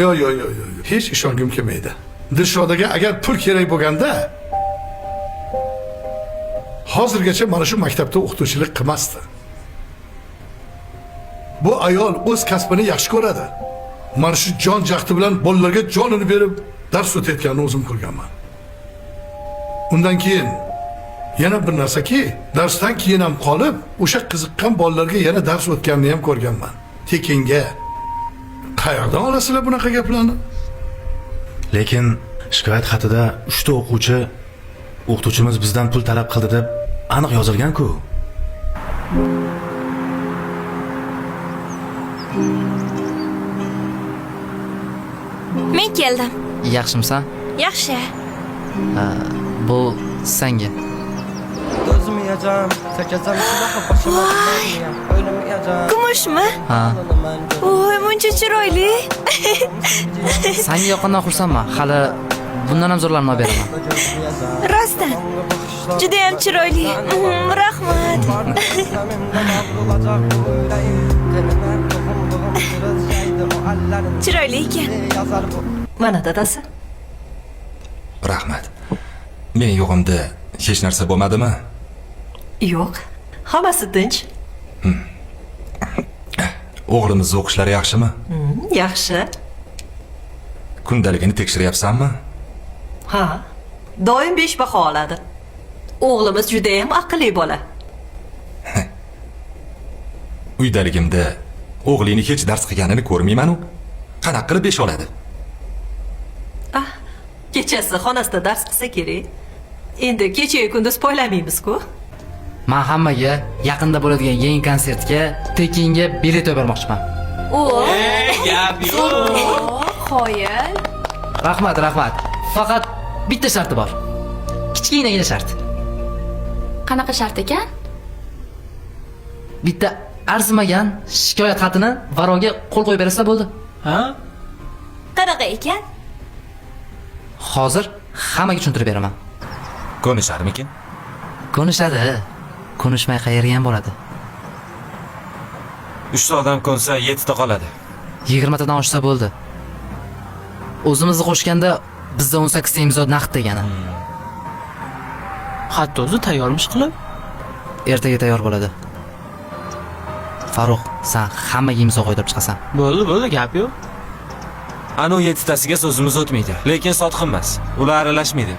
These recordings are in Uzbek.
Yo'q. Hech ishongim kelmaydi. Dilshodaga agar pul kerak bo'lganda hozirgacha mana shu maktabda o'qituvchilik qilmasdi. Bu ayol o'z kasbini yaxshi ko'radi. Mana shu jon jahdi bilan bolalarga jonini berib dars o'tayotganini o'zim ko'rganman. Undan keyin yana bir narsaki, darsdan keyin ham qolib, o'sha qiziqqan bolalarga yana dars o'tganini ham ko'rganman. Tekinga. Qayerdan olasizlar bunaqa gaplarni? Lekin shikoyat xatida 3 ta o'qituvchimiz bizdan pul talab qildi deb aniq yozilgan-ku. Men keldim. Yaxshimisan? Yaxshi. Bu senga. Kumushmi? Ha. Voy, buncha chiroyli. Senga yoqqandan xursandman. Hali bundan ham zo'rlarini olib beraman. Rostdan. Juda ham chiroyli. Rahmat. Chiroyli ekan. Mana dadasi. Rahmat. Men yo'g'imda hech narsa bo'lmadimi? Yo'q. Hammasi tinch. O'g'limizning o'qishlari yaxshimi? Yaxshi. Kundaligini tekshiryapsanmi? Ha. Doim 5 baho oladi. O'g'limiz juda ham aqlli bola. Uydaligimda o'g'lingni hech dars qilganini ko'rmayman-ku. Qanaqa qilib 5 oladi? Kechasi xonasida dars qilsa kerak. Endi kecha-yu kunduz poylamaymiz-ku. Men hammaga yaqinda bo'ladigan yangi konsertga tekinga bilet bermoqchiman. Gap yo'q. Qoyil. Rahmat. Faqat bitta sharti bor. Kichkinagina shart. Qanaqa shart ekan? Bitta arzimagan shikoyat xatini varoga qo'l qo'yib berasizlar bo'ldi. Ha? Qanaqa ekan? Hozir hammaga tushuntirib beraman. Ko'nisharmikin? Ko'nishadi. Ko'nishmay qayerga ham bo'ladi. 3 ta odam ko'nsa 7 ta qoladi. 20 tadan oshsa bo'ldi. O'zimizni qo'shganda bizda 18 ta imzo naqd degani. Hatto o'zi tayyormish qilib. Ertaga tayyor bo'ladi. Farruh, sen hammaga imzo qo'ydirib chiqasan. Bo'ldi, gap yo'q. Ana 7 tasiga so'zimiz o'tmaydi, lekin sotqin emas. Ular aralashmaydi.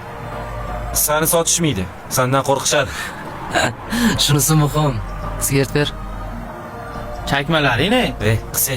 Seni sotishmaydi. Sendan qo'rqishadi. Shunisi muhim. Sigaret ber. Chakmalaring-ne? Qisi.